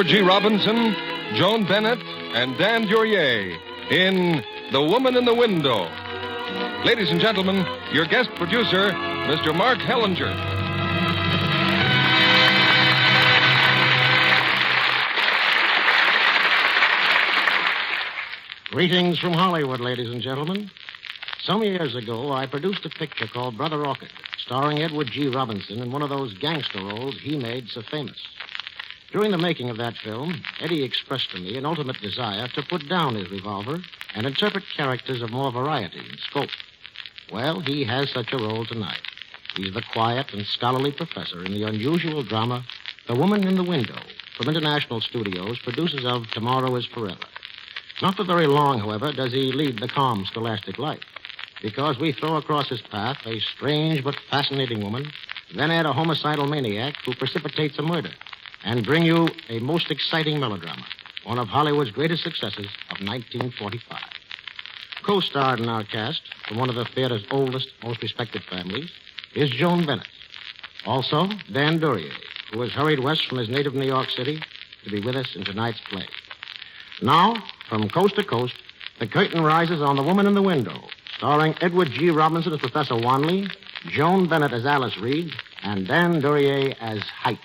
Edward G. Robinson, Joan Bennett, and Dan Duryea in The Woman in the Window. Ladies and gentlemen, your guest producer, Mr. Mark Hellinger. Greetings from Hollywood, ladies and gentlemen. Some years ago, I produced a picture called Brother Orchid, starring Edward G. Robinson in one of those gangster roles he made so famous. During the making of that film, Eddie expressed to me an ultimate desire to put down his revolver and interpret characters of more variety and scope. Well, he has such a role tonight. He's the quiet and scholarly professor in the unusual drama, The Woman in the Window, from International Studios, producers of Tomorrow is Forever. Not for very long, however, does he lead the calm, scholastic life, because we throw across his path a strange but fascinating woman, then add a homicidal maniac who precipitates a murder, and bring you a most exciting melodrama, one of Hollywood's greatest successes of 1945. Co-starred in our cast, from one of the theater's oldest, most respected families, is Joan Bennett. Also, Dan Duryea, who has hurried west from his native New York City to be with us in tonight's play. Now, from coast to coast, the curtain rises on The Woman in the Window, starring Edward G. Robinson as Professor Wanley, Joan Bennett as Alice Reed, and Dan Duryea as Height.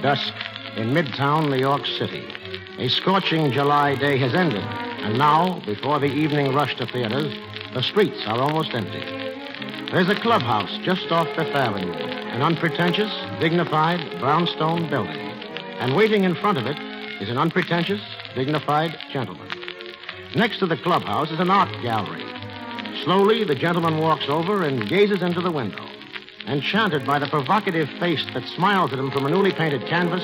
Dusk in Midtown New York City. A scorching July day has ended, and now, before the evening rush to theaters, the streets are almost empty. There's a clubhouse just off Fifth Avenue, an unpretentious, dignified, brownstone building. And waiting in front of it is an unpretentious, dignified gentleman. Next to the clubhouse is an art gallery. Slowly, the gentleman walks over and gazes into the window. Enchanted by the provocative face that smiles at him from a newly painted canvas,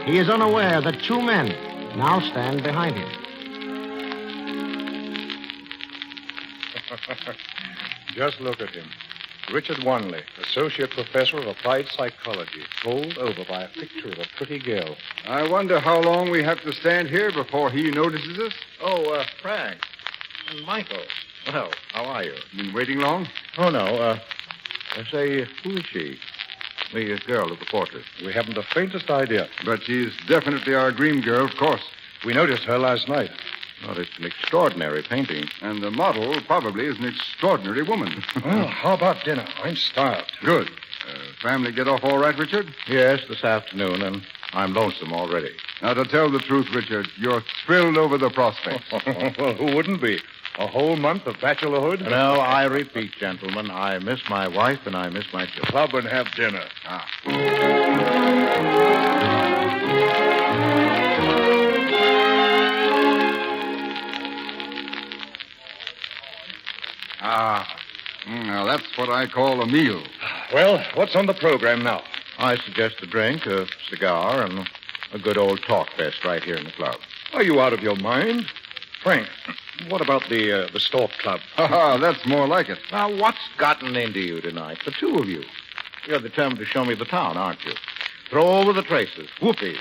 he is unaware that two men now stand behind him. Just look at him. Richard Wanley, Associate Professor of Applied Psychology, bowled over by a picture of a pretty girl. I wonder how long we have to stand here before he notices us. Oh, Frank. And Michael. Well, how are you? Been waiting long? Oh, no. Say, who is she? The girl of the portrait. We haven't the faintest idea. But she's definitely our dream girl, of course. We noticed her last night. Well, it's an extraordinary painting. And the model probably is an extraordinary woman. Well, how about dinner? I'm starved. Good. Family get off all right, Richard? Yes, this afternoon, and I'm lonesome already. Now, to tell the truth, Richard, you're thrilled over the prospect. Well, who wouldn't be? A whole month of bachelorhood? No, I repeat, gentlemen, I miss my wife and I miss my children. Club and have dinner. Now that's what I call a meal. Well, what's on the program now? I suggest a drink, a cigar, and a good old talk fest right here in the club. Are you out of your mind? Frank, what about the Stork Club? That's more like it. Now, what's gotten into you tonight? The two of you. You're determined to show me the town, aren't you? Throw over the traces. Whoopee.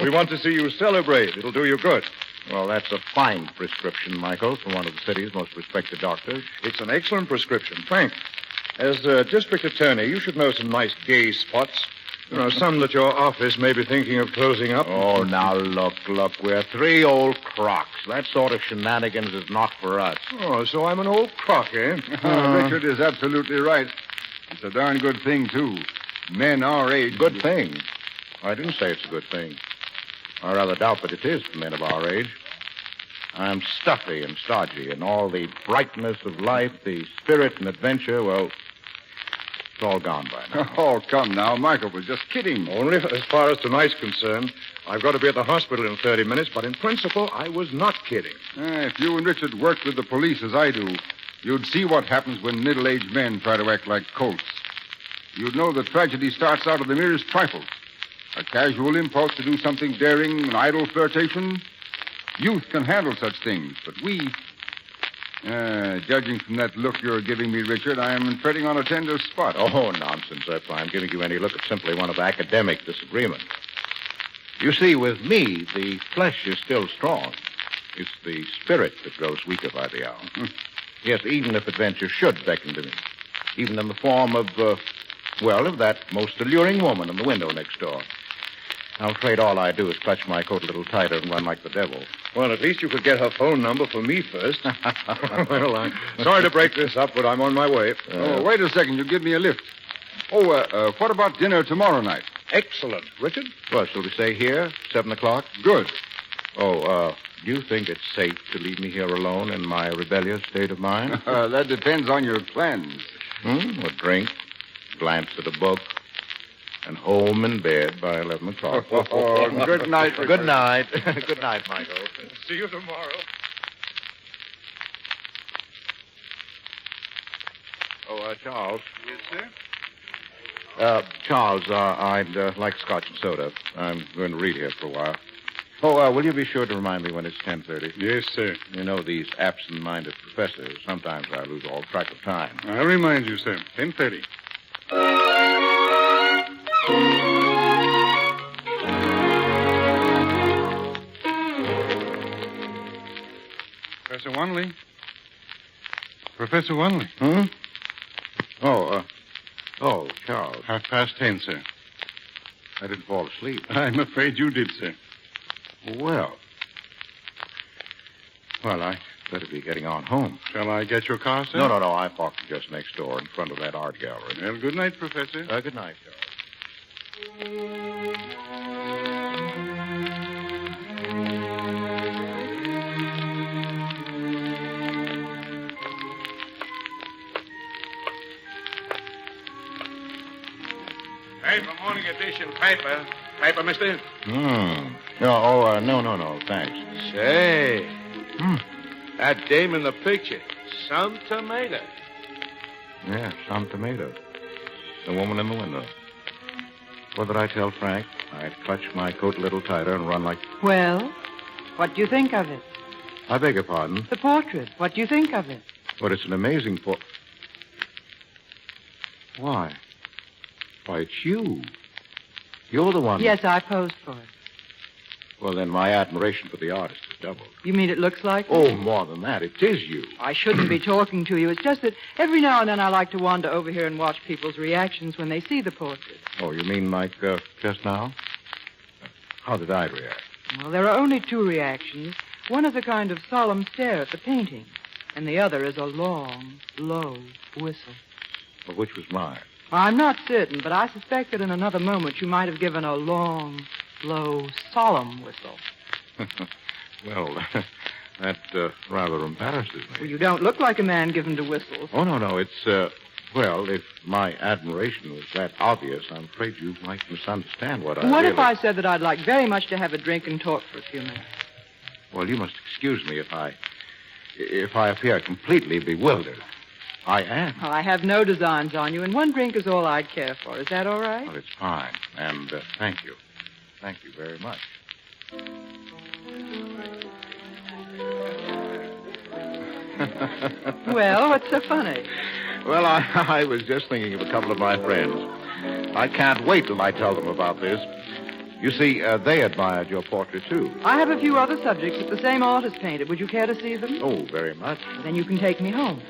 We want to see you celebrate. It'll do you good. Well, that's a fine prescription, Michael, from one of the city's most respected doctors. It's an excellent prescription. Frank, as district attorney, you should know some nice gay spots. You know, some that your office may be thinking of closing up. Oh, now, look. We're three old crocs. That sort of shenanigans is not for us. Oh, so I'm an old croc, eh? Richard is absolutely right. It's a darn good thing, too. Men our age... Good thing? I didn't say it's a good thing. I rather doubt that it is for men of our age. I'm stuffy and stodgy, and all the brightness of life, the spirit and adventure, well... It's all gone by now. Oh, come now. Michael was just kidding. Only as far as tonight's concerned. I've got to be at the hospital in 30 minutes, but in principle, I was not kidding. If you and Richard worked with the police as I do, you'd see what happens when middle-aged men try to act like colts. You'd know the tragedy starts out of the merest trifles. A casual impulse to do something daring, an idle flirtation. Youth can handle such things, but we... Judging from that look you're giving me, Richard, I am treading on a tender spot. Oh, nonsense. If I'm giving you any look, it's simply one of academic disagreement. You see, with me, the flesh is still strong. It's the spirit that grows weaker by the hour. Yes, even if adventure should beckon to me. Even in the form of, of that most alluring woman in the window next door. I'm afraid all I do is clutch my coat a little tighter and run like the devil. Well, at least you could get her phone number for me first. Well, I'm sorry to break this up, but I'm on my way. Wait a second. You give me a lift. What about dinner tomorrow night? Excellent. Richard? Well, shall we stay here, 7 o'clock? Good. Do you think it's safe to leave me here alone in my rebellious state of mind? That depends on your plans. A drink, glance at a book, and home in bed by 11 o'clock. Good night. Good night. Good night, Michael. See you tomorrow. Charles. Yes, sir? Charles, I'd like scotch and soda. I'm going to read here for a while. Will you be sure to remind me when it's 10:30? Yes, sir. You know, these absent-minded professors, sometimes I lose all track of time. I'll remind you, sir. 10:30. Professor Wanley? Professor Wanley? Charles. 10:30, sir. I didn't fall asleep. I'm afraid you did, sir. Well, I better be getting on home. Shall I get your car, sir? No. I parked just next door in front of that art gallery. Well, good night, Professor. Good night, Charles. Paper, morning edition paper. Paper, mister? No, thanks. Say, that dame in the picture, some tomato. Yeah, some tomato. The woman in the window. What did I tell Frank? I'd clutch my coat a little tighter and run like... Well, what do you think of it? I beg your pardon? The portrait. What do you think of it? But it's an amazing Why, it's you. You're the one... Yes, I posed for it. Well, then my admiration for the artist is doubled. You mean it looks like Oh, me? more than that. It is you. I shouldn't be talking to you. It's just that every now and then I like to wander over here and watch people's reactions when they see the portrait. Oh, you mean like just now? How did I react? Well, there are only two reactions. One is a kind of solemn stare at the painting, and the other is a long, low whistle. Well, which was mine? I'm not certain, but I suspect that in another moment you might have given a long, low, solemn whistle. Well, that rather embarrasses me. Well, you don't look like a man given to whistles. Oh, no. It's, if my admiration was that obvious, I'm afraid you might misunderstand what I What really... if I said that I'd like very much to have a drink and talk for a few minutes? Well, you must excuse me if I appear completely bewildered. I am. Well, I have no designs on you, and one drink is all I'd care for. Is that all right? Well, it's fine. And thank you. Thank you very much. Well, what's so funny? Well, I was just thinking of a couple of my friends. I can't wait till I tell them about this. You see, they admired your portrait, too. I have a few other subjects that the same artist painted. Would you care to see them? Oh, very much. Then you can take me home.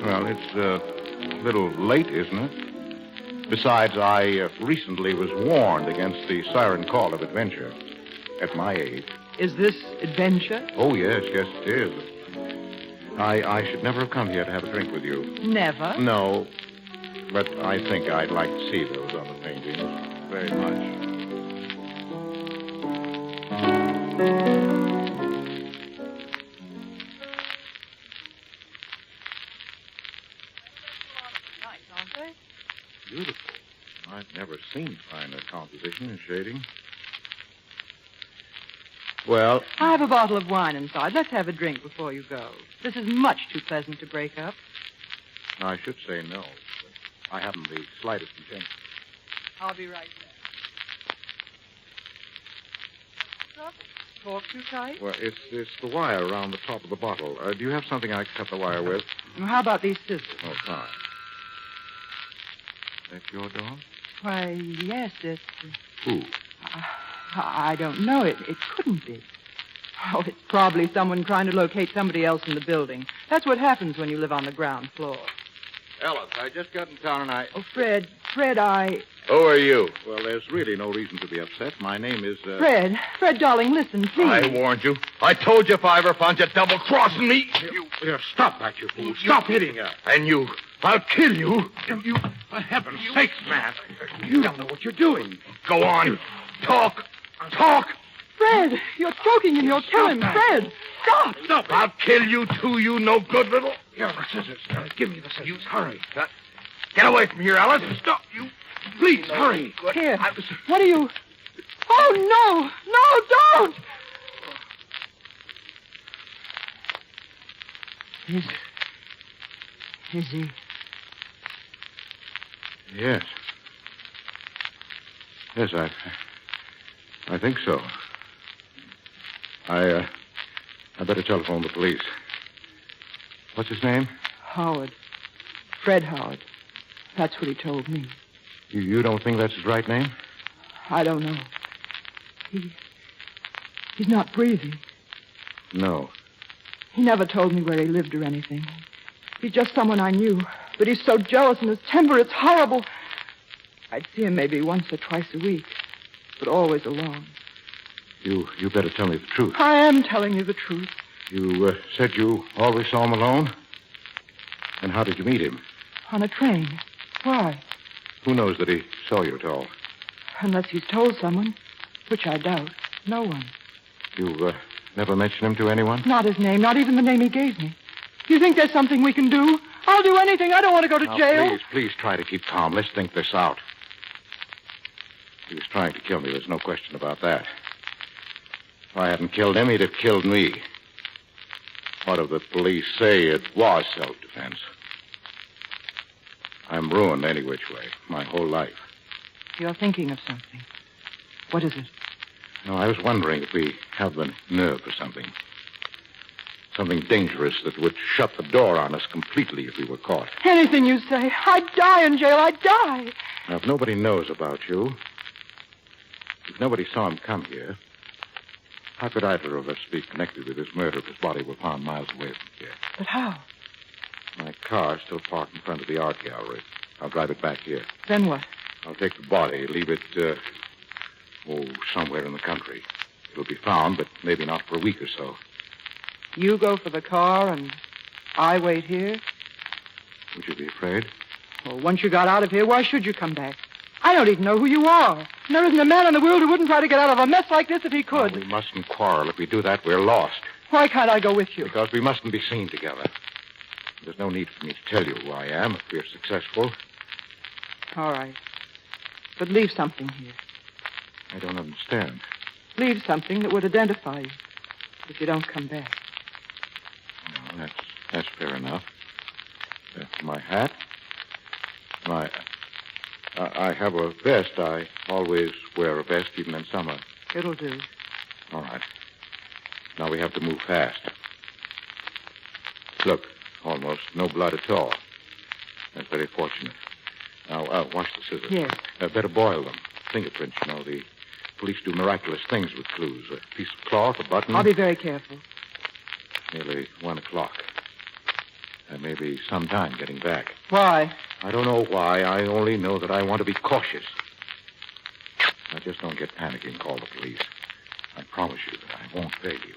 Well, it's a little late, isn't it? Besides, I recently was warned against the siren call of adventure at my age. Is this adventure? Oh, yes, it is. I should never have come here to have a drink with you. Never? No, but I think I'd like to see those other paintings very much. Nice, aren't they? Beautiful. I've never seen finer composition and shading. Well... I have a bottle of wine inside. Let's have a drink before you go. This is much too pleasant to break up. I should say no, but I haven't the slightest intention. I'll be right back. Talk too tight? Well, it's the wire around the top of the bottle. Do you have something I can cut the wire with? Well, how about these scissors? Oh, fine. That your dog? Why, yes, it's... Who? I don't know. It couldn't be. Oh, it's probably someone trying to locate somebody else in the building. That's what happens when you live on the ground floor. Ellis, I just got in town and I... Oh, Fred, I... Who are you? Well, there's really no reason to be upset. My name is, Fred, darling, listen, please. I warned you. I told you if I ever found you double-crossing me. You stop that, you fool. Stop hitting her. And you. I'll kill you. You, for heaven's sakes, man. You don't know what you're doing. Go on. Talk. Fred, you're choking him. You'll kill him. Fred, stop. Stop. I'll kill you, too, you no good little... Here are the scissors. Give me the scissors. Hurry. Get away from here, Alice. Stop. You. Please, hurry. Here. What are you... Oh, no, don't. Is he... Yes. Yes, I think so. I better telephone the police. What's his name? Howard. Fred Howard. That's what he told me. You don't think that's his right name? I don't know. He's not breathing. No. He never told me where he lived or anything. He's just someone I knew. But he's so jealous and his temper, it's horrible. I'd see him maybe once or twice a week, but always alone. You better tell me the truth. I am telling you the truth. You said you always saw him alone? And how did you meet him? On a train. Why? Who knows that he saw you at all? Unless he's told someone, which I doubt. No one. You never mentioned him to anyone? Not his name, not even the name he gave me. You think there's something we can do? I'll do anything. I don't want to go to jail. Please try to keep calm. Let's think this out. He was trying to kill me. There's no question about that. If I hadn't killed him, he'd have killed me. What if the police say it was self-defense? I'm ruined any which way, my whole life. You're thinking of something. What is it? No, I was wondering if we have the nerve for something. Something dangerous that would shut the door on us completely if we were caught. Anything you say. I'd die in jail. I'd die. Now, if nobody knows about you, if nobody saw him come here, how could either of us be connected with his murder if his body were found miles away from here? But how? My car's still parked in front of the art gallery. I'll drive it back here. Then what? I'll take the body, leave it, somewhere in the country. It'll be found, but maybe not for a week or so. You go for the car and I wait here? Would you be afraid? Well, once you got out of here, why should you come back? I don't even know who you are. And there isn't a man in the world who wouldn't try to get out of a mess like this if he could. No, we mustn't quarrel. If we do that, we're lost. Why can't I go with you? Because we mustn't be seen together. There's no need for me to tell you who I am if we're successful. All right. But leave something here. I don't understand. Leave something that would identify you if you don't come back. Well, that's fair enough. My hat. I have a vest. I always wear a vest, even in summer. It'll do. All right. Now we have to move fast. Look, almost no blood at all. That's very fortunate. Now, wash the scissors. Yes. Better boil them. Fingerprints, you know. The police do miraculous things with clues. A piece of cloth, a button. I'll be very careful. Nearly 1 o'clock. There may be some time getting back. Why? I don't know why. I only know that I want to be cautious. Now, just don't get panicky and call the police. I promise you that I won't fail you.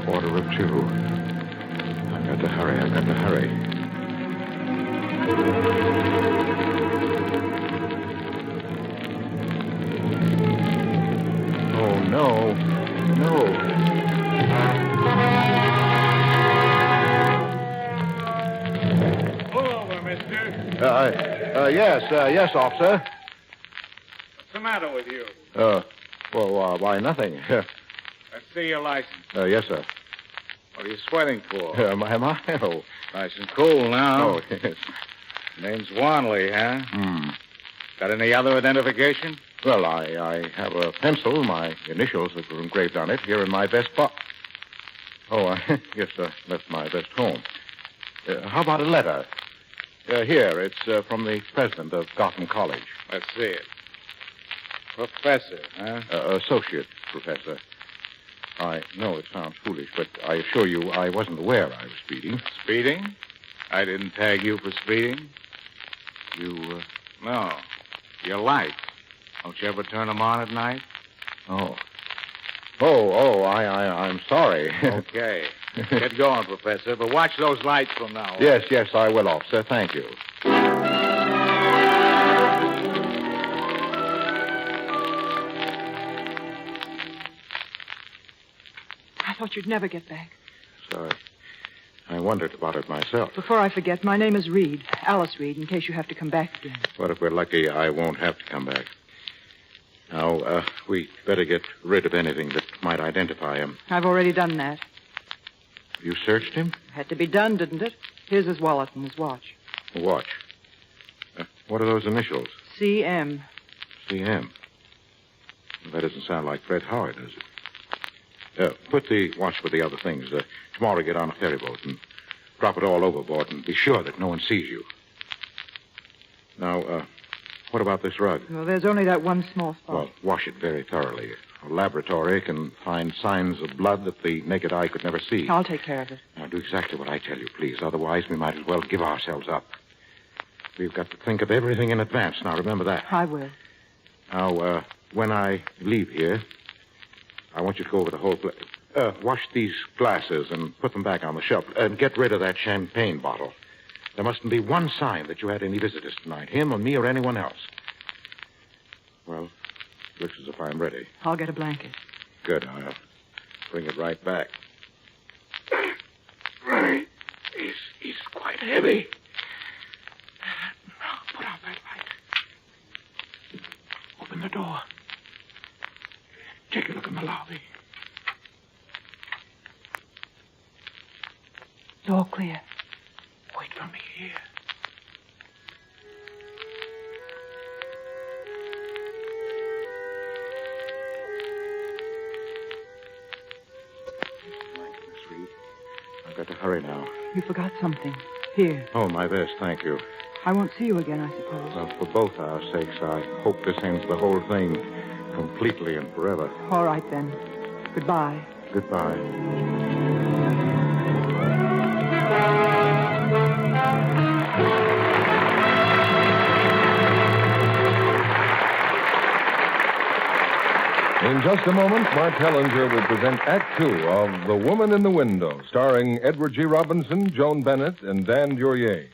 Quarter of 2. I've got to hurry. Oh, no. Pull over, mister. Yes, officer. What's the matter with you? Why, nothing. Let's see your license. Yes, sir. What are you sweating for? Am I? Oh. Nice and cool now. Oh, yes. Name's Wanley, huh? Got any other identification? Well, I have a pencil. My initials are engraved on it here in my vest pocket. Oh, I guess I left my vest home. How about a letter? Here, it's from the president of Gotham College. Let's see it. Professor, huh? Associate professor. I know it sounds foolish, but I assure you I wasn't aware I was speeding. Speeding? I didn't tag you for speeding. You, No. Your lights. Don't you ever turn them on at night? Oh, I'm sorry. Okay. Get going, Professor, but watch those lights from now on. Yes, I will, officer. Thank you. I thought you'd never get back. Sorry. I wondered about it myself. Before I forget, my name is Reed. Alice Reed, in case you have to come back again. But if we're lucky, I won't have to come back. Now, we better get rid of anything that might identify him. I've already done that. You searched him? Had to be done, didn't it? Here's his wallet and his watch. A watch. What are those initials? CM. CM. Well, that doesn't sound like Fred Howard, does it? Put the watch with the other things. Tomorrow get on a ferry boat and drop it all overboard and be sure that no one sees you. Now, what about this rug? Well, there's only that one small spot. Well, wash it very thoroughly. A laboratory can find signs of blood that the naked eye could never see. I'll take care of it. Now, do exactly what I tell you, please. Otherwise, we might as well give ourselves up. We've got to think of everything in advance. Now, remember that. I will. Now, when I leave here, I want you to go over the whole place. Wash these glasses and put them back on the shelf. And get rid of that champagne bottle. There mustn't be one sign that you had any visitors tonight, him or me or anyone else. Well, looks as if I'm ready. I'll get a blanket. Good. I'll bring it right back. Right. He's quite heavy. Put out that light. Open the door. Take a look in the lobby. Door clear. Wait for me here. I've got to hurry now. You forgot something. Here. Oh, my vest, thank you. I won't see you again, I suppose. Well, for both our sakes, I hope this ends the whole thing completely and forever. All right, then. Goodbye. Goodbye. In just a moment, Mark Hellinger will present Act Two of The Woman in the Window, starring Edward G. Robinson, Joan Bennett, and Dan Duryea.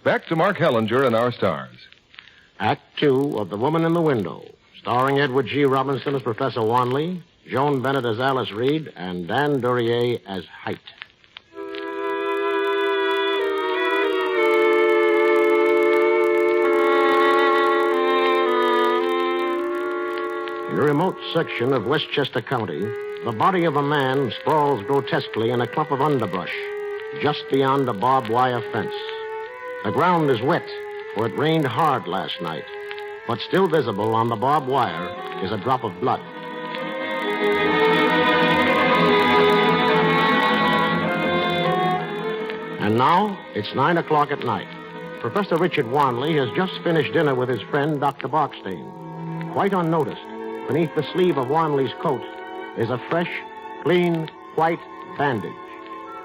back to Mark Hellinger and our stars. Act 2 of The Woman in the Window, starring Edward G. Robinson as Professor Wanley, Joan Bennett as Alice Reed, and Dan Duryea as Height. In a remote section of Westchester County, the body of a man sprawls grotesquely in a clump of underbrush, just beyond a barbed wire fence. The ground is wet, for it rained hard last night, but still visible on the barbed wire is a drop of blood. And now, it's 9 o'clock at night. Professor Richard Wanley has just finished dinner with his friend, Dr. Barkstain. Quite unnoticed, beneath the sleeve of Wanley's coat is a fresh, clean, white bandage.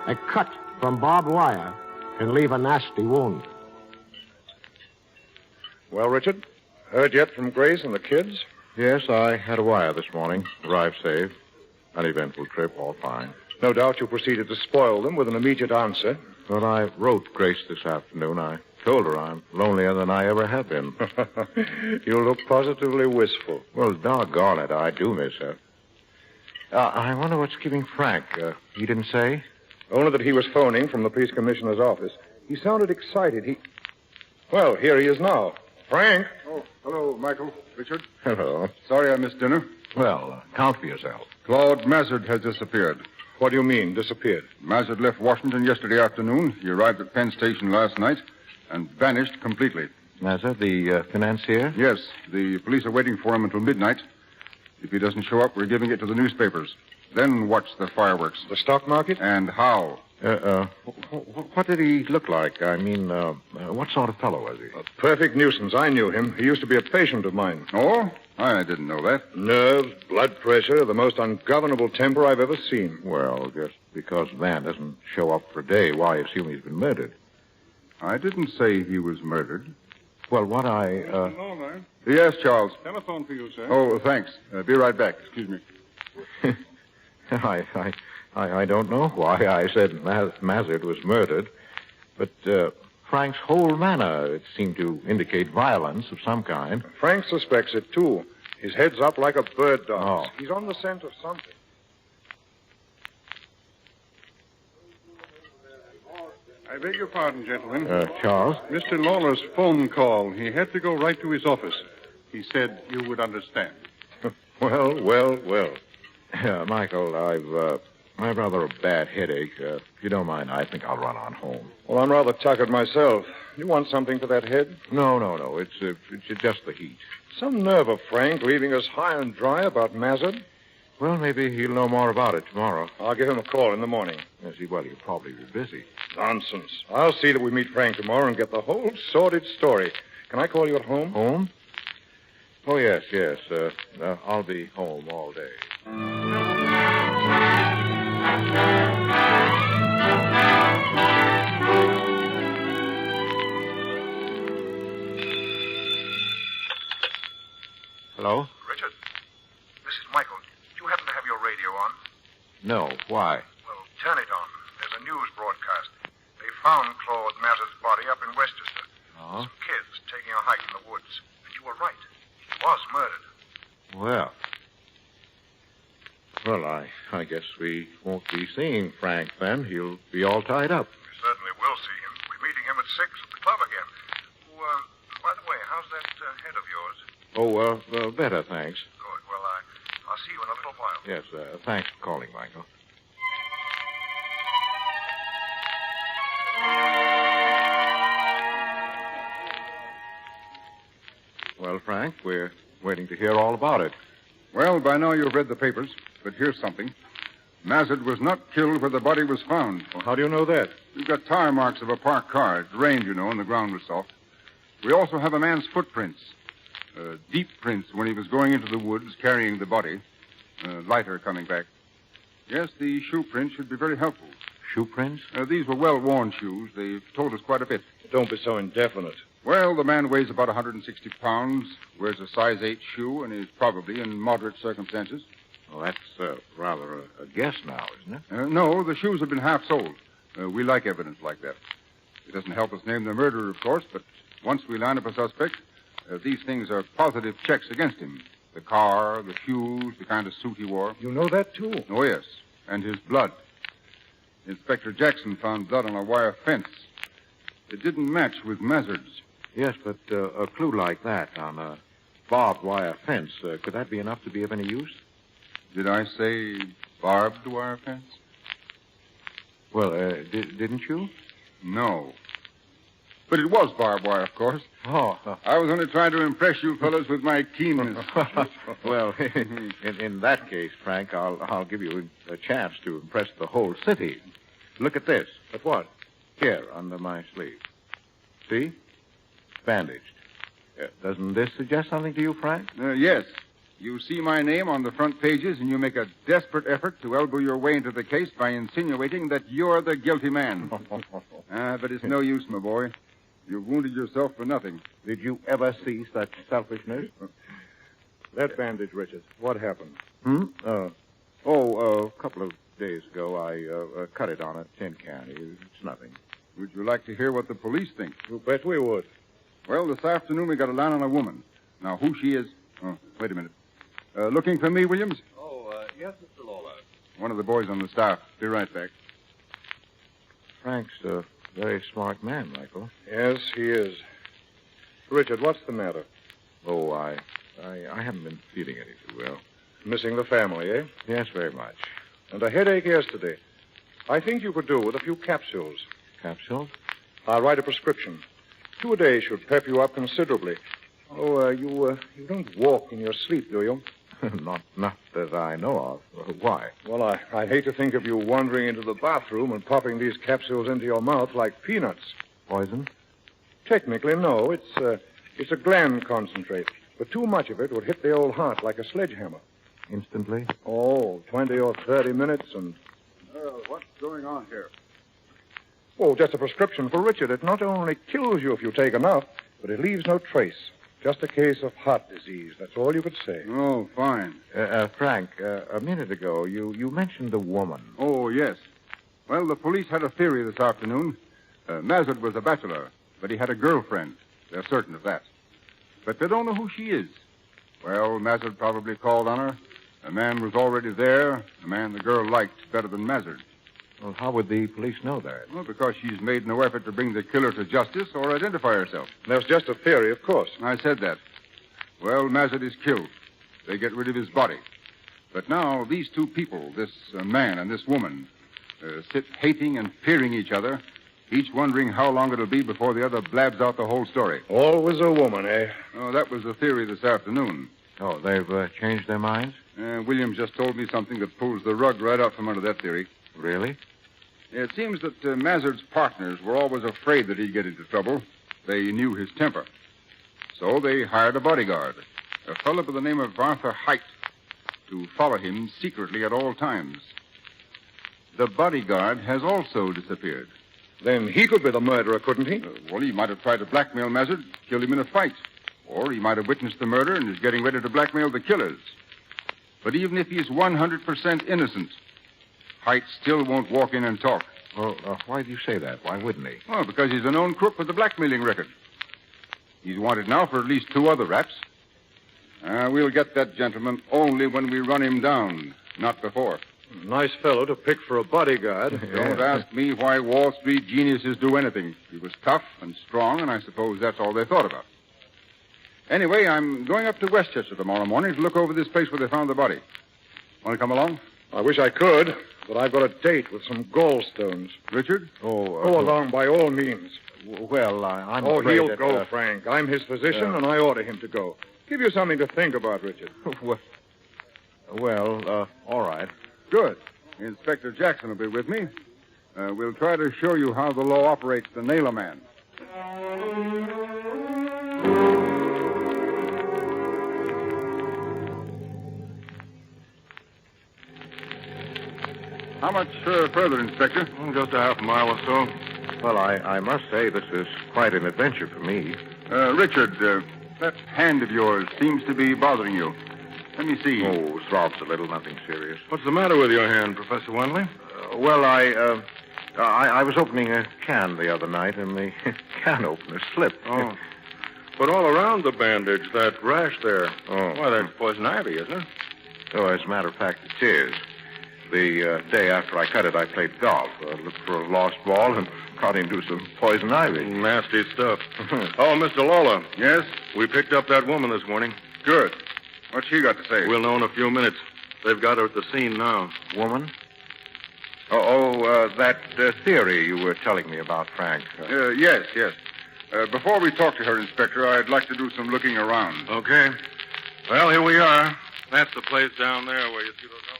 A cut from barbed wire can leave a nasty wound. Well, Richard, heard yet from Grace and the kids? Yes, I had a wire this morning. Arrived safe. Uneventful trip, all fine. No doubt you proceeded to spoil them with an immediate answer. But I wrote Grace this afternoon. I told her I'm lonelier than I ever have been. You look positively wistful. Well, doggone it, I do miss her. I wonder what's keeping Frank. He didn't say? Only that he was phoning from the police commissioner's office. He sounded excited. Well, here he is now. Frank? Oh, hello, Michael. Richard. Hello. Sorry I missed dinner. Well, count for yourself. Claude Mazard has disappeared. What do you mean, disappeared? Mazard left Washington yesterday afternoon. He arrived at Penn Station last night and vanished completely. Mazard, the financier? Yes, the police are waiting for him until midnight. If he doesn't show up, we're giving it to the newspapers. Then watch the fireworks. The stock market? And how? What did he look like? I mean, what sort of fellow was he? A perfect nuisance. I knew him. He used to be a patient of mine. Oh? I didn't know that. Nerves, blood pressure, the most ungovernable temper I've ever seen. Well, just because a man doesn't show up for a day, why assume he's been murdered? I didn't say he was murdered. Well, what Yes, Charles. Telephone for you, sir. Oh, thanks. Be right back. Excuse me. I don't know why I said Mazard was murdered, but Frank's whole manner, it seemed to indicate violence of some kind. Frank suspects it, too. His head's up like a bird dog's. Oh. He's on the scent of something. I beg your pardon, gentlemen. Charles? Mr. Lawler's phone call. He had to go right to his office. He said you would understand. Well. Michael, I've rather a bad headache. If you don't mind, I think I'll run on home. Well, I'm rather tuckered myself. You want something for that head? No. It's just the heat. Some nerve of Frank leaving us high and dry about Mazard. Well, maybe he'll know more about it tomorrow. I'll give him a call in the morning. Yes, well, he'll probably be busy. Nonsense. I'll see that we meet Frank tomorrow and get the whole sordid story. Can I call you at home? Home? Oh, yes. I'll be home all day. Hello? Richard, this is Michael. Do you happen to have your radio on? No. Why? Well, turn it on. There's a news broadcast. They found Claude Mazard's body up in Westchester. Oh? Some kids taking a hike in the woods. And you were right. He was murdered. Well, I guess we won't be seeing Frank then. He'll be all tied up. We certainly will see him. We're meeting him at 6 at the club again. By the way, how's that head of yours? Oh, better, thanks. Good. Well, I'll see you in a little while. Yes, thanks for calling, Michael. Well, Frank, we're waiting to hear all about it. Well, by now you've read the papers, but here's something. Mazard was not killed where the body was found. Well, how do you know that? We've got tire marks of a parked car. It rained, and the ground was soft. We also have a man's footprints. Deep prints when he was going into the woods carrying the body. Lighter coming back. Yes, the shoe prints should be very helpful. Shoe prints? These were well-worn shoes. They've told us quite a bit. Don't be so indefinite. Well, the man weighs about 160 pounds, wears a size 8 shoe, and is probably in moderate circumstances. Well, that's rather a guess now, isn't it? No, the shoes have been half-soled. We like evidence like that. It doesn't help us name the murderer, of course, but once we line up a suspect, these things are positive checks against him. The car, the shoes, the kind of suit he wore. You know that, too? Oh, yes. And his blood. Inspector Jackson found blood on a wire fence. It didn't match with Mazard's. Yes, but a clue like that on a barbed wire fence, could that be enough to be of any use? Did I say barbed wire fence? Well, didn't you? No. But it was barbed wire, of course. Oh. I was only trying to impress you fellows with my keenness. Well, in that case, Frank, I'll give you a chance to impress the whole city. Look at this. At what? Here, under my sleeve. See? Bandaged. Doesn't this suggest something to you, Frank? Yes. You see my name on the front pages, and you make a desperate effort to elbow your way into the case by insinuating that you're the guilty man. But it's no use, my boy. You've wounded yourself for nothing. Did you ever see such selfishness? That bandage, Richard. What happened? A couple of days ago, I cut it on a tin can. It's nothing. Would you like to hear what the police think? You bet we would. Well, this afternoon we got a line on a woman. Now, who she is... Oh, wait a minute. Looking for me, Williams? Yes, Mr. Lawler. One of the boys on the staff. Be right back. Frank's a very smart man, Michael. Yes, he is. Richard, what's the matter? Oh, I haven't been feeling any too well. Missing the family, eh? Yes, very much. And a headache yesterday. I think you could do with a few capsules. Capsules? I'll write a prescription. 2 a day should pep you up considerably. Oh, you don't walk in your sleep, do you? Not that I know of. Why? Well, I hate to think of you wandering into the bathroom and popping these capsules into your mouth like peanuts. Poison? Technically, no. It's a gland concentrate. But too much of it would hit the old heart like a sledgehammer. Instantly? Oh, 20 or 30 minutes and... What's going on here? Oh, just a prescription for Richard. It not only kills you if you take enough, but it leaves no trace. Just a case of heart disease. That's all you could say. Oh, fine. Frank, a minute ago, you mentioned the woman. Oh, yes. Well, the police had a theory this afternoon. Mazard was a bachelor, but he had a girlfriend. They're certain of that. But they don't know who she is. Well, Mazard probably called on her. A man was already there, a man the girl liked better than Mazard. Well, how would the police know that? Well, because she's made no effort to bring the killer to justice or identify herself. That's just a theory, of course. I said that. Well, Mazard is killed. They get rid of his body. But now these two people, this man and this woman, sit hating and fearing each other, each wondering how long it'll be before the other blabs out the whole story. Always a woman, eh? Oh, that was the theory this afternoon. Oh, they've changed their minds? Williams just told me something that pulls the rug right out from under that theory. Really? It seems that Mazard's partners were always afraid that he'd get into trouble. They knew his temper. So they hired a bodyguard, a fellow by the name of Arthur Height, to follow him secretly at all times. The bodyguard has also disappeared. Then he could be the murderer, couldn't he? Well, he might have tried to blackmail Mazard, killed him in a fight. Or he might have witnessed the murder and is getting ready to blackmail the killers. But even if he's 100% innocent, Height still won't walk in and talk. Well, why do you say that? Why wouldn't he? Oh, because he's a known crook with a blackmailing record. He's wanted now for at least 2 other raps. We'll get that gentleman only when we run him down, not before. Nice fellow to pick for a bodyguard. Don't ask me why Wall Street geniuses do anything. He was tough and strong, and I suppose that's all they thought about. Anyway, I'm going up to Westchester tomorrow morning to look over this place where they found the body. Want to come along? I wish I could, but I've got a date with some gallstones. Richard? Go along by all means. Well, I'm Oh, afraid he'll that, go, Frank. I'm his physician, and I order him to go. Give you something to think about, Richard. Well, all right. Good. Inspector Jackson will be with me. We'll try to show you how the law operates to nail a man. How much further, Inspector? Just a half mile or so. Well, I must say this is quite an adventure for me. Richard, that hand of yours seems to be bothering you. Let me see. Oh, throbs a little, nothing serious. What's the matter with your hand, Professor Wendley? Well, I was opening a can the other night, and the can opener slipped. Oh. But all around the bandage, that rash there. Oh. Why, that's poison ivy, isn't it? Oh, as a matter of fact, it is. The day after I cut it, I played golf. Looked for a lost ball and got into some poison ivy. Nasty stuff. Oh, Mr. Lawler. Yes? We picked up that woman this morning. Good. What's she got to say? We'll know in a few minutes. They've got her at the scene now. Woman? That theory you were telling me about, Frank. Yes. Before we talk to her, Inspector, I'd like to do some looking around. Okay. Well, here we are. That's the place down there where you see those houses.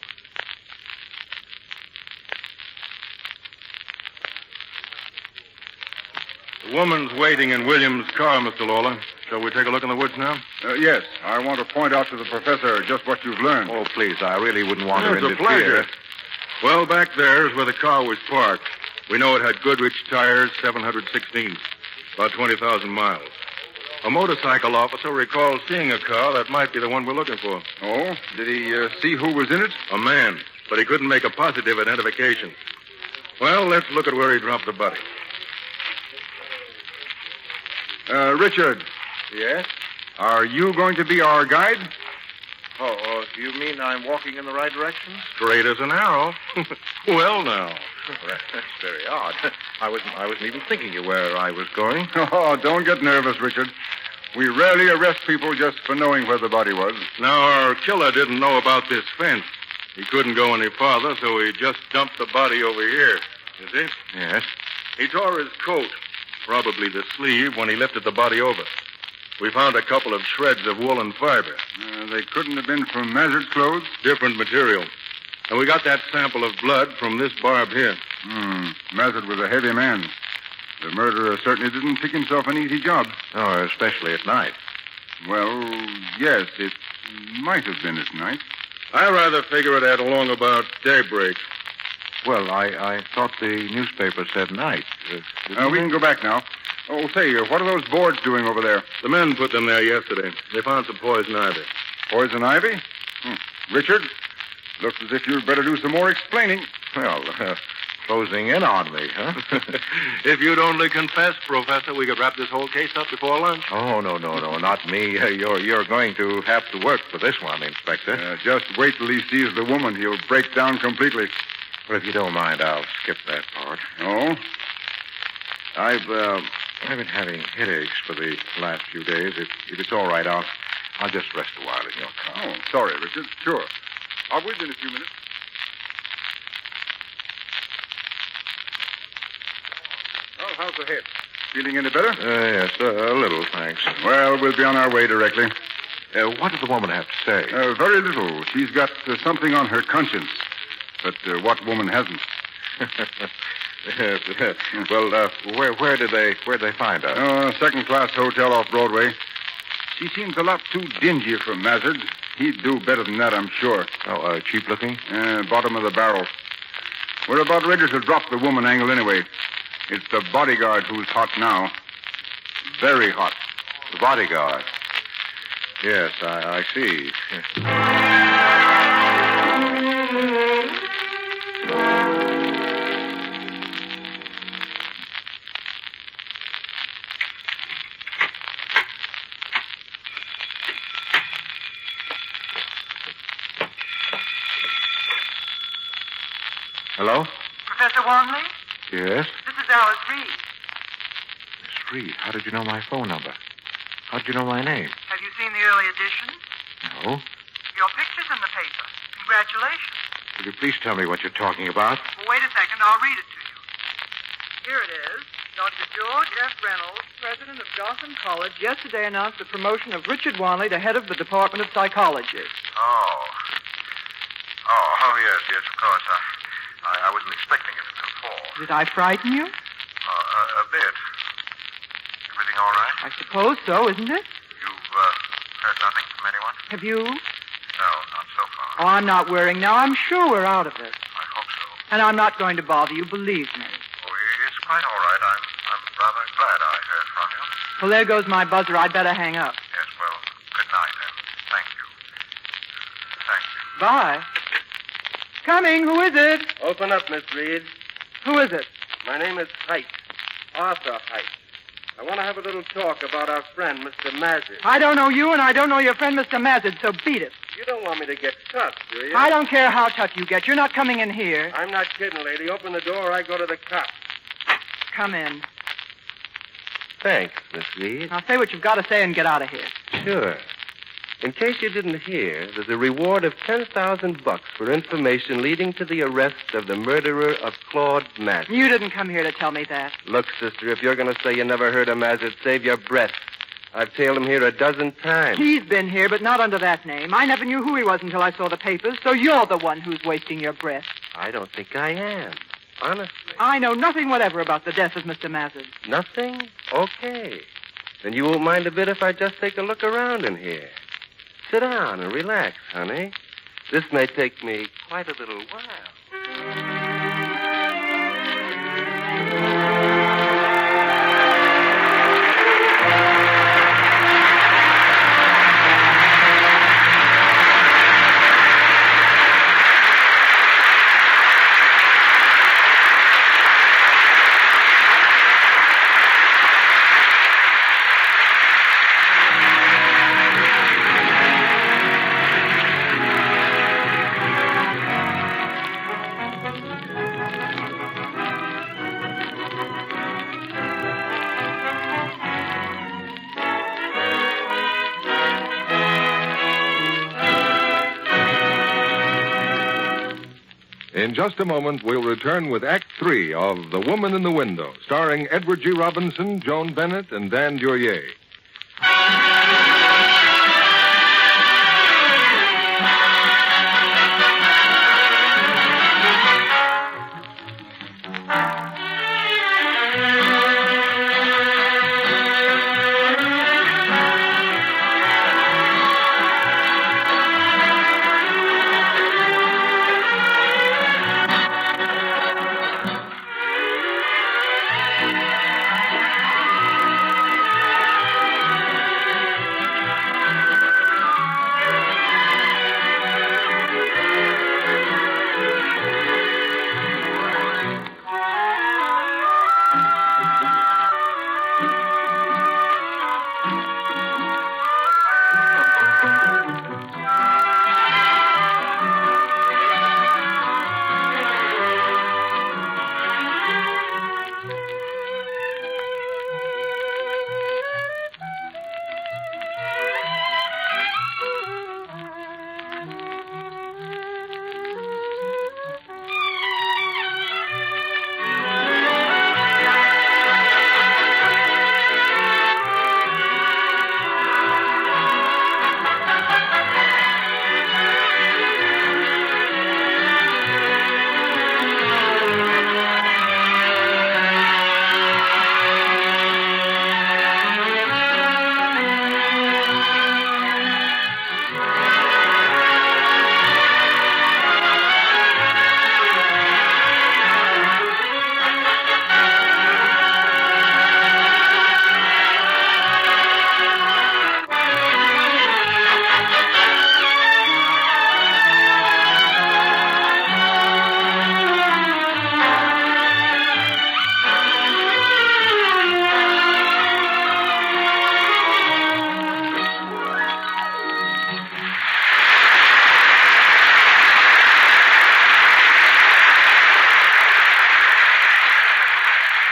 The woman's waiting in William's car, Mr. Lawler. Shall we take a look in the woods now? Yes. I want to point out to the professor just what you've learned. Oh, please, I really wouldn't want to It's a interfere. pleasure. Well, back there is where the car was parked. We know it had Goodrich tires, 716, about 20,000 miles. A motorcycle officer recalls seeing a car that might be the one we're looking for. Oh? Did he see who was in it? A man, but he couldn't make a positive identification. Well, let's look at where he dropped the body. Richard. Yes? Are you going to be our guide? Oh, do you mean I'm walking in the right direction? Straight as an arrow. Well, now. That's very odd. I wasn't even thinking of where I was going. Oh, don't get nervous, Richard. We rarely arrest people just for knowing where the body was. Now, our killer didn't know about this fence. He couldn't go any farther, so he just dumped the body over here. You see? Yes. He tore his coat, probably the sleeve, when he lifted the body over. We found a couple of shreds of woolen fiber. They couldn't have been from Mazur's clothes? Different material. And we got that sample of blood from this barb here. Mazur was a heavy man. The murderer certainly didn't pick himself an easy job. Oh, especially at night. Well, yes, it might have been at night. I rather figure it at along about daybreak. Well, I thought the newspaper said night. We can go back now. Oh, say, what are those boards doing over there? The men put them there yesterday. They found some poison ivy. Poison ivy? Richard, looks as if you'd better do some more explaining. Well, closing in on me, huh? If you'd only confess, Professor, we could wrap this whole case up before lunch. Oh, no, not me. You're going to have to work for this one, Inspector. Just wait till he sees the woman. He'll break down completely. Well, if you don't mind, I'll skip that part. Oh? I've been having headaches for the last few days. If it's all right, I'll just rest a while in your car. Oh, sorry, Richard. Sure. I'll wait in a few minutes. Well, how's the head? Feeling any better? Yes, a little, thanks. Well, we'll be on our way directly. What does the woman have to say? Very little. She's got something on her conscience. But what woman hasn't? Well, where did they find her? Second-class hotel off Broadway. She seems a lot too dingy for Mazard. He'd do better than that, I'm sure. Oh, cheap-looking? Bottom of the barrel. We're about ready to drop the woman angle anyway. It's the bodyguard who's hot now. Very hot. The bodyguard? Yes, I see. Hello? Professor Wanley? Yes? This is Alice Reed. Miss Reed, how did you know my phone number? How did you know my name? Have you seen the early editions? No. Your picture's in the paper. Congratulations. Will you please tell me what you're talking about? Well, wait a second. I'll read it to you. Here it is. Dr. George F. Reynolds, president of Gotham College, yesterday announced the promotion of Richard Wanley to head of the Department of Psychology. Oh, yes, of course. I wasn't expecting it until 4. Did I frighten you? A bit. Everything all right? I suppose so, isn't it? You've heard nothing from anyone? Have you? No, not so far. Oh, I'm not worrying now. I'm sure we're out of it. I hope so. And I'm not going to bother you, believe me. Oh, it's quite all right. I'm rather glad I heard from you. Well, there goes my buzzer. I'd better hang up. Yes, well, good night, and thank you. Thank you. Bye. Coming. Who is it? Open up, Miss Reed. Who is it? My name is Height. Arthur Height. I want to have a little talk about our friend, Mr. Mazid. I don't know you, and I don't know your friend, Mr. Mazid, so beat it. You don't want me to get tough, do you? I don't care how tough you get. You're not coming in here. I'm not kidding, lady. Open the door or I go to the cops. Come in. Thanks, Miss Reed. Now say what you've got to say and get out of here. Sure. In case you didn't hear, there's a reward of $10,000 for information leading to the arrest of the murderer of Claude Mazid. You didn't come here to tell me that. Look, sister, if you're going to say you never heard of Mazid, save your breath. I've tailed him here a dozen times. He's been here, but not under that name. I never knew who he was until I saw the papers, so you're the one who's wasting your breath. I don't think I am. Honestly. I know nothing whatever about the death of Mr. Mazid. Nothing? Okay. Then you won't mind a bit if I just take a look around in here. Sit down and relax, honey. This may take me quite a little while. In just a moment, we'll return with Act 3 of The Woman in the Window, starring Edward G. Robinson, Joan Bennett, and Dan Duryea.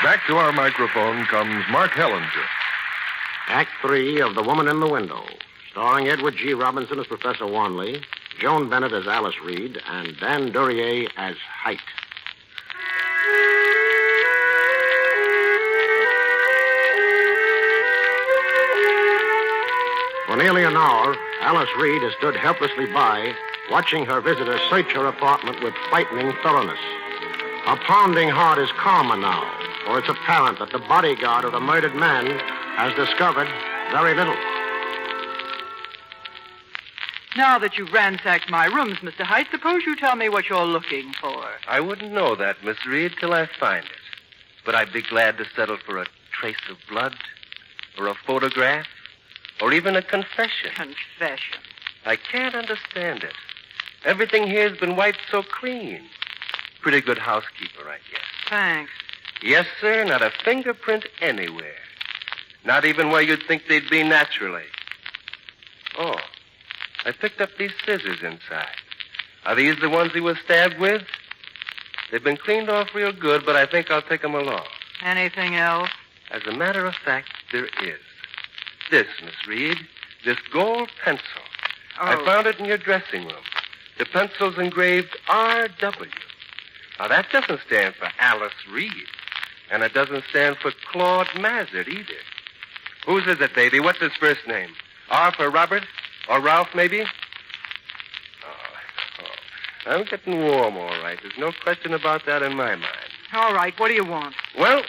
Back to our microphone comes Mark Hellinger. Act 3 of The Woman in the Window, starring Edward G. Robinson as Professor Wanley, Joan Bennett as Alice Reed, and Dan Duryea as Height. For nearly an hour, Alice Reed has stood helplessly by, watching her visitor search her apartment with frightening thoroughness. Her pounding heart is calmer now, for it's apparent that the bodyguard of the murdered man has discovered very little. Now that you've ransacked my rooms, Mr. Height, suppose you tell me what you're looking for. I wouldn't know that, Miss Reed, till I find it. But I'd be glad to settle for a trace of blood, or a photograph, or even a confession. Confession? I can't understand it. Everything here's been wiped so clean. Pretty good housekeeper, I guess. Thanks. Yes, sir, not a fingerprint anywhere. Not even where you'd think they'd be naturally. Oh, I picked up these scissors inside. Are these the ones he was stabbed with? They've been cleaned off real good, but I think I'll take them along. Anything else? As a matter of fact, there is. This, Miss Reed, this gold pencil. Oh. I found it in your dressing room. The pencil's engraved R.W. Now, that doesn't stand for Alice Reed. And it doesn't stand for Claude Mazard either. Whose is it, baby? What's his first name? R for Robert? Or Ralph, maybe? Oh, I'm getting warm, all right. There's no question about that in my mind. All right, what do you want? Well,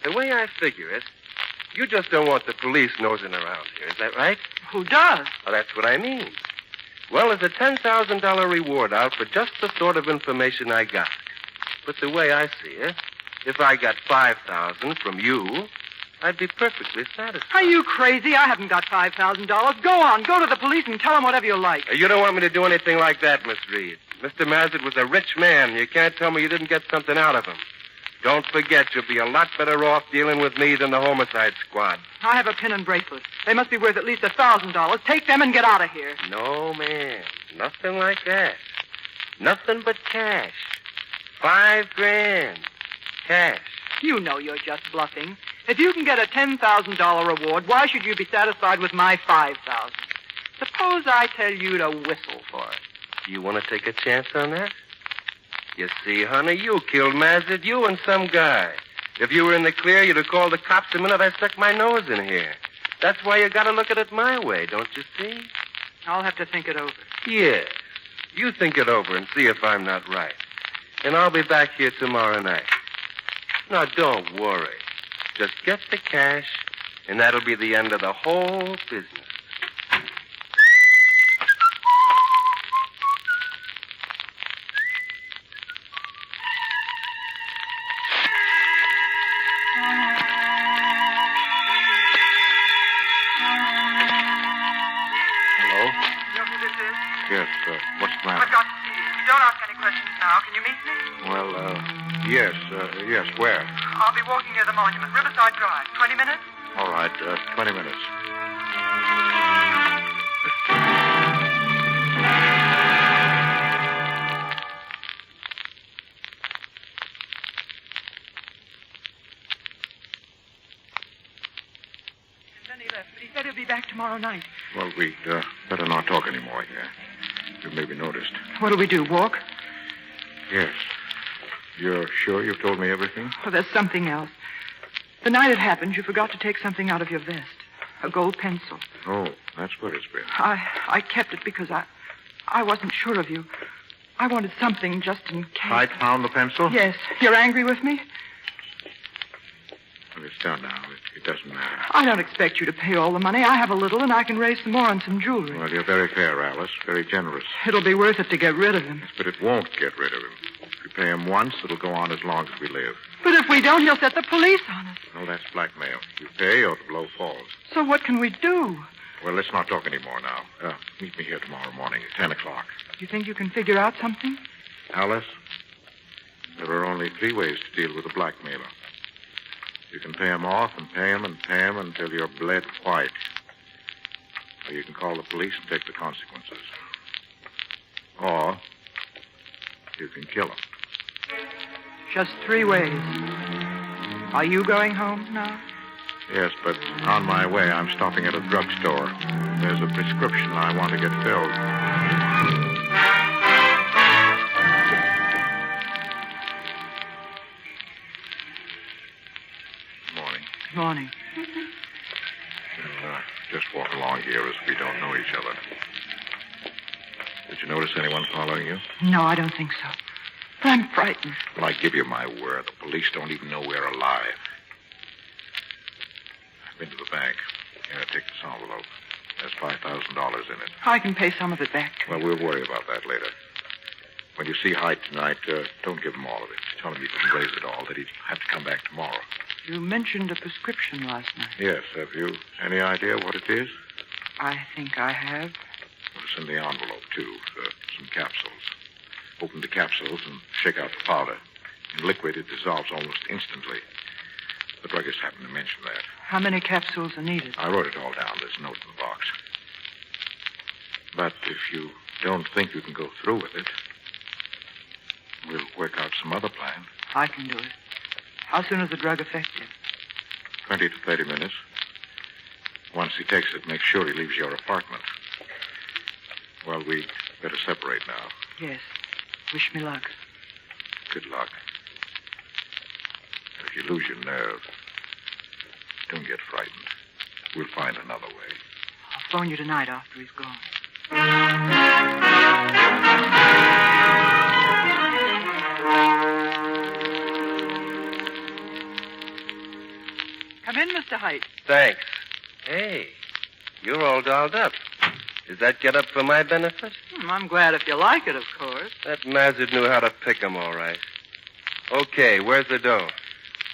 the way I figure it, you just don't want the police nosing around here. Is that right? Who does? Well, that's what I mean. Well, there's a $10,000 reward out for just the sort of information I got. But the way I see it, if I got $5,000 from you, I'd be perfectly satisfied. Are you crazy? I haven't got $5,000. Go on, go to the police and tell them whatever you like. You don't want me to do anything like that, Miss Reed. Mr. Mazard was a rich man. You can't tell me you didn't get something out of him. Don't forget, you'll be a lot better off dealing with me than the homicide squad. I have a pin and bracelet. They must be worth at least $1,000. Take them and get out of here. No, ma'am. Nothing like that. Nothing but cash. $5,000. Cash. You know you're just bluffing. If you can get a $10,000 reward, why should you be satisfied with my $5,000? Suppose I tell you to whistle for it. Do you want to take a chance on that? You see, honey, you killed Mazard, you and some guy. If you were in the clear, you'd have called the cops the minute I stuck my nose in here. That's why you got to look at it my way, don't you see? I'll have to think it over. Yes. You think it over and see if I'm not right. And I'll be back here tomorrow night. Now, don't worry. Just get the cash, and that'll be the end of the whole business. Yes, what's the matter? I've got to see you. Don't ask any questions now. Can you meet me? Well, yes, where? I'll be walking near the monument, Riverside Drive. 20 minutes? All right, 20 minutes. Then he left, but he said he'll be back tomorrow night. Well, we'd better not talk anymore here. You may be noticed. What do we do, walk? Yes. You're sure you've told me everything? Oh, there's something else. The night it happened, you forgot to take something out of your vest. A gold pencil. Oh, that's where it's been. I kept it because I wasn't sure of you. I wanted something just in case. I found the pencil? Yes. You're angry with me? Well, it's done now. It doesn't matter. I don't expect you to pay all the money. I have a little, and I can raise some more on some jewelry. Well, you're very fair, Alice. Very generous. It'll be worth it to get rid of him. But it won't get rid of him. If you pay him once, it'll go on as long as we live. But if we don't, he'll set the police on us. No, that's blackmail. You pay or the blow falls. So what can we do? Well, let's not talk anymore now. Meet me here tomorrow morning at 10 o'clock. You think you can figure out something? Alice, there are only 3 ways to deal with a blackmailer. You can pay him off and pay him and pay him until you're bled white. Or you can call the police and take the consequences. Or you can kill him. Just 3 ways. Are you going home now? Yes, but on my way, I'm stopping at a drugstore. There's a prescription I want to get filled. Morning. We'll just walk along here as we don't know each other. Did you notice anyone following you? No, I don't think so. But I'm frightened. Well, I give you my word. The police don't even know we're alive. I've been to the bank. Here, take this envelope. There's $5,000 in it. I can pay some of it back. Well, we'll worry about that later. When you see Hyde tonight, don't give him all of it. Tell him you couldn't raise it all, that he'd have to come back tomorrow. You mentioned a prescription last night. Yes. Have you any idea what it is? I think I have. Well, it's in the envelope, too. Some capsules. Open the capsules and shake out the powder. In liquid, it dissolves almost instantly. The druggist happened to mention that. How many capsules are needed? I wrote it all down. There's a note in the box. But if you don't think you can go through with it, we'll work out some other plan. I can do it. How soon is the drug effective? 20 to 30 minutes. Once he takes it, make sure he leaves your apartment. Well, we better separate now. Yes. Wish me luck. Good luck. And if you lose your nerve, don't get frightened. We'll find another way. I'll phone you tonight after he's gone. Come in, Mr. Height. Thanks. Hey, you're all dolled up. Is that get up for my benefit? I'm glad if you like it, of course. That Mazard knew how to pick 'em all right. Okay, where's the dough?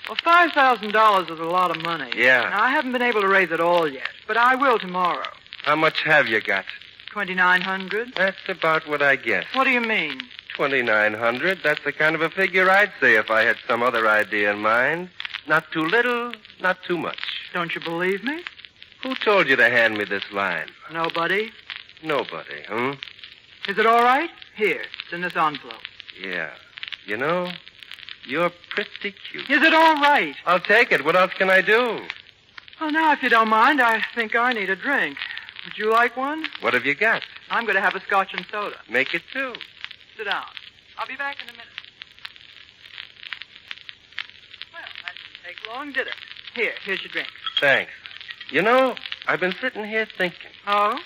Well, $5,000 is a lot of money. Yeah. Now, I haven't been able to raise it all yet, but I will tomorrow. How much have you got? 2,900. That's about what I guessed. What do you mean? 2,900. That's the kind of a figure I'd say if I had some other idea in mind. Not too little, not too much. Don't you believe me? Who told you to hand me this line? Nobody. Nobody, huh? Is it all right? Here, it's in this envelope. Yeah. You know, you're pretty cute. Is it all right? I'll take it. What else can I do? Well, now, if you don't mind, I think I need a drink. Would you like one? What have you got? I'm going to have a scotch and soda. Make it two. Sit down. I'll be back in a minute. Well, that didn't take long, did it? Here's your drink. Thanks. You know, I've been sitting here thinking. Oh?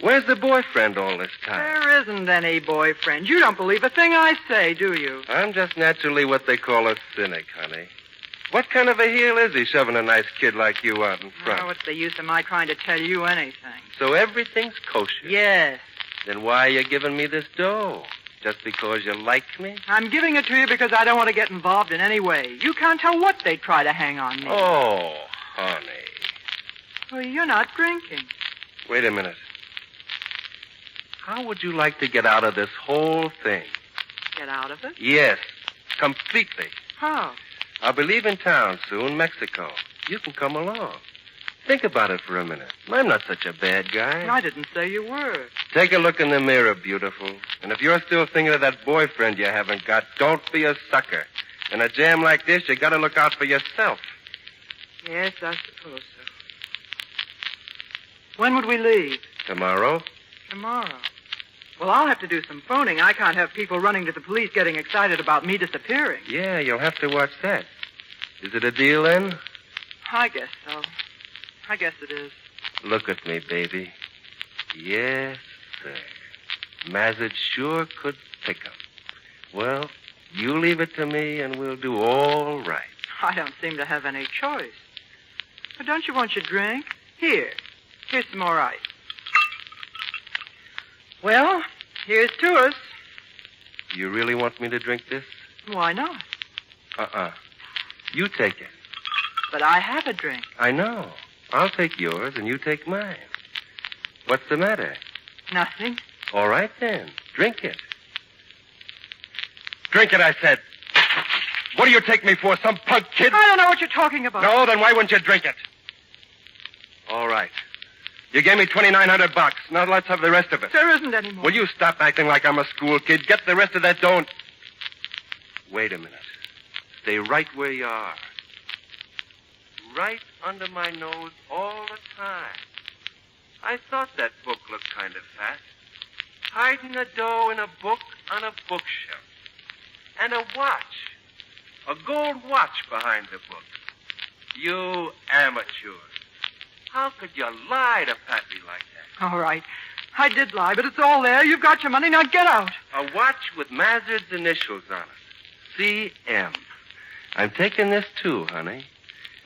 Where's the boyfriend all this time? There isn't any boyfriend. You don't believe a thing I say, do you? I'm just naturally what they call a cynic, honey. What kind of a heel is he shoving a nice kid like you out in front? Oh, what's the use of my trying to tell you anything? So everything's kosher? Yes. Then why are you giving me this dough? Just because you like me? I'm giving it to you because I don't want to get involved in any way. You can't tell what they try to hang on me. Oh, honey. Well, you're not drinking. Wait a minute. How would you like to get out of this whole thing? Get out of it? Yes, completely. How? I'll be leaving town soon, Mexico. You can come along. Think about it for a minute. I'm not such a bad guy. I didn't say you were. Take a look in the mirror, beautiful. And if you're still thinking of that boyfriend you haven't got, don't be a sucker. In a jam like this, you gotta look out for yourself. Yes, I suppose so. When would we leave? Tomorrow? Tomorrow. Well, I'll have to do some phoning. I can't have people running to the police getting excited about me disappearing. Yeah, you'll have to watch that. Is it a deal, then? I guess so. I guess it is. Look at me, baby. Yes, sir. Mazard sure could pick 'em. Well, you leave it to me, and we'll do all right. I don't seem to have any choice. But don't you want your drink? Here's some more ice. Well, here's to us. You really want me to drink this? Why not? You take it. But I have a drink. I know. I'll take yours, and you take mine. What's the matter? Nothing. All right, then. Drink it. Drink it, I said. What do you take me for, some punk kid? I don't know what you're talking about. No, then why wouldn't you drink it? All right. You gave me $2,900. Now let's have the rest of it. There isn't any more. Will you stop acting like I'm a school kid? Get the rest of that dough. Wait a minute. Stay right where you are. Right under my nose all the time. I thought that book looked kind of fat. Hiding the dough in a book on a bookshelf. And a watch. A gold watch behind the book. You amateurs. How could you lie to Pappy like that? All right. I did lie, but it's all there. You've got your money. Now get out. A watch with Mazard's initials on it. C.M. I'm taking this, too, honey.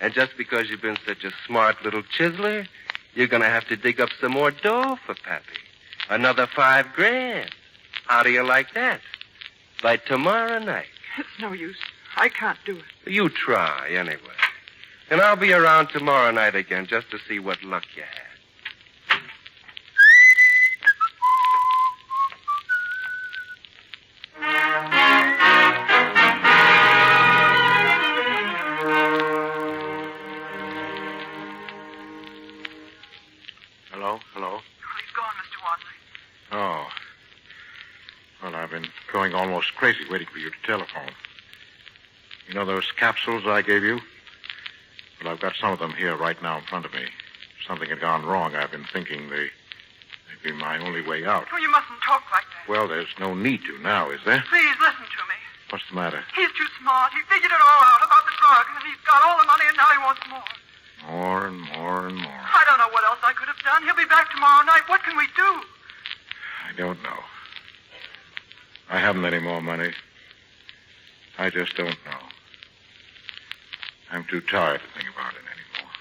And just because you've been such a smart little chiseler, you're going to have to dig up some more dough for Pappy. Another $5,000. How do you like that? By tomorrow night. It's no use. I can't do it. You try, anyway. And I'll be around tomorrow night again just to see what luck you had. Hello? Well, he's gone, Mr. Wanley. Oh. Well, I've been going almost crazy waiting for you to telephone. You know those capsules I gave you? Well, I've got some of them here right now in front of me. If something had gone wrong, I've been thinking they'd be my only way out. Oh, you mustn't talk like that. Well, there's no need to now, is there? Please, listen to me. What's the matter? He's too smart. He figured it all out about the drug, and he's got all the money, and now he wants more. More and more and more. I don't know what else I could have done. He'll be back tomorrow night. What can we do? I don't know. I haven't any more money. I just don't know. I'm too tired to think about it anymore.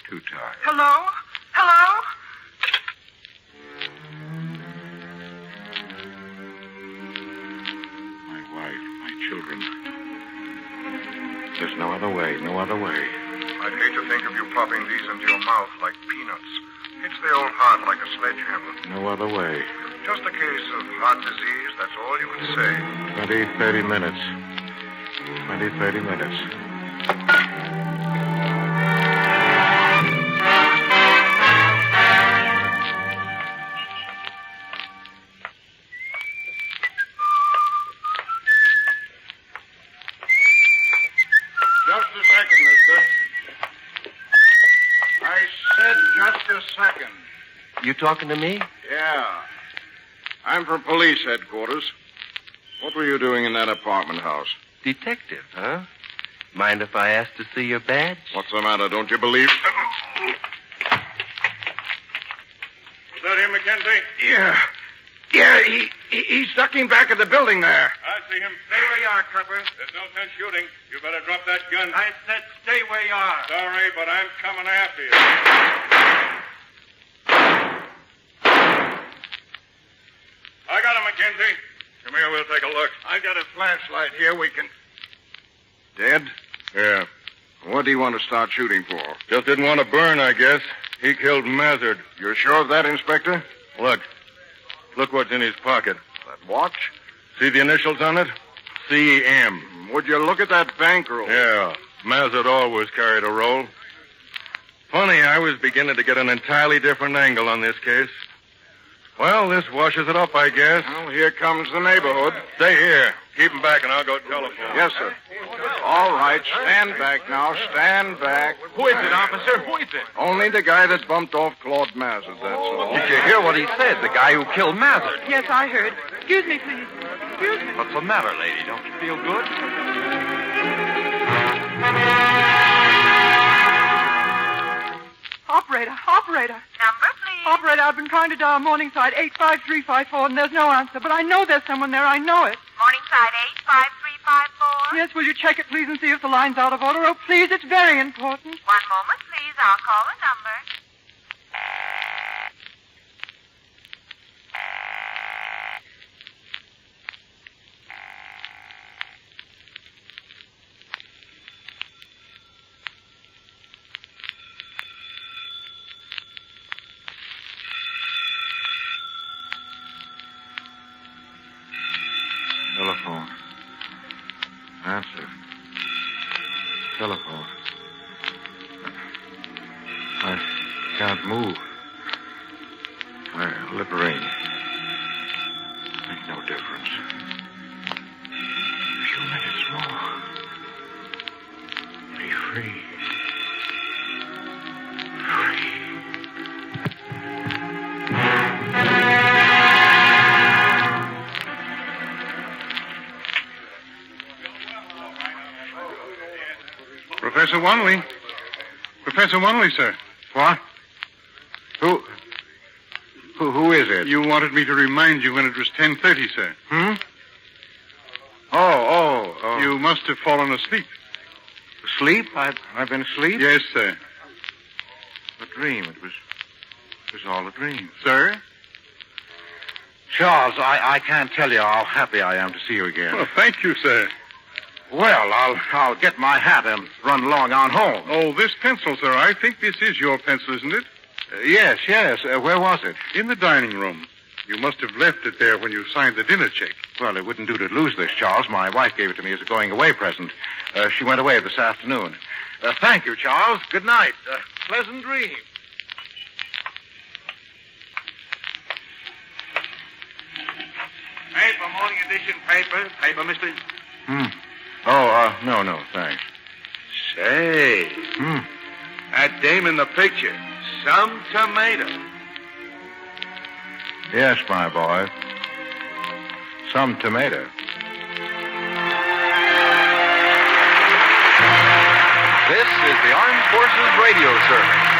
Too tired. Hello? Hello? My wife, my children. There's no other way, no other way. I'd hate to think of you popping these into your mouth like peanuts. Hits the old heart like a sledgehammer. No other way. Just a case of heart disease, that's all you can say. 30 minutes. 30 minutes. Just a second, mister. I said just a second. You talking to me? Yeah. I'm from police headquarters. What were you doing in that apartment house? Detective, huh? Mind if I ask to see your badge? What's the matter? Don't you believe? Is that him, Mackenzie? Yeah. Yeah, he's ducking back at the building there. I see him. Stay where you are, Trevor. There's no sense shooting. You better drop that gun. I said stay where you are. Sorry, but I'm coming after you. I got him, Mackenzie. Come here, we'll take a look. I got a flashlight here. We can... Dead? Yeah. What do you want to start shooting for? Just didn't want to burn, I guess. He killed Mazard. You're sure of that, Inspector? Look. Look what's in his pocket. That watch? See the initials on it? C.M. Would you look at that bankroll? Yeah. Mazard always carried a roll. Funny, I was beginning to get an entirely different angle on this case. Well, this washes it up, I guess. Well, here comes the neighborhood. Stay here. Keep him back, and I'll go telephone. Yes, sir. All right, stand back now. Stand back. Who is it, officer? Who is it? Only the guy that bumped off Claude Mazard, that's all. Did you hear what he said? The guy who killed Mazard. Yes, I heard. Excuse me, please. Excuse me. What's the matter, lady? Don't you feel good? Operator. Number, please. Operator, I've been trying to dial Morningside 85354, and there's no answer. But I know there's someone there. I know it. Morningside 85354. Yes, will you check it, please, and see if the line's out of order? Oh, please, it's very important. 1 moment, please. I'll call a number. Telephone. Answer. Telephone. I can't move. My lip ring. Make no difference. A few minutes more. Be free. Free. Professor Wanley. Professor Wanley, sir. What? Who is it? You wanted me to remind you when it was 10:30, sir. Oh. You must have fallen asleep. Sleep? I've been asleep? Yes, sir. A dream. It was all a dream. Sir? Charles, I can't tell you how happy I am to see you again. Well, thank you, sir. Well, I'll get my hat and run along on home. Oh, this pencil, sir. I think this is your pencil, isn't it? Yes. Where was it? In the dining room. You must have left it there when you signed the dinner check. Well, it wouldn't do to lose this, Charles. My wife gave it to me as a going-away present. She went away this afternoon. Thank you, Charles. Good night. Pleasant dreams. Admission paper? Paper, mister? No, thanks. Say. That dame in the picture. Some tomato. Yes, my boy. Some tomato. This is the Armed Forces Radio Service.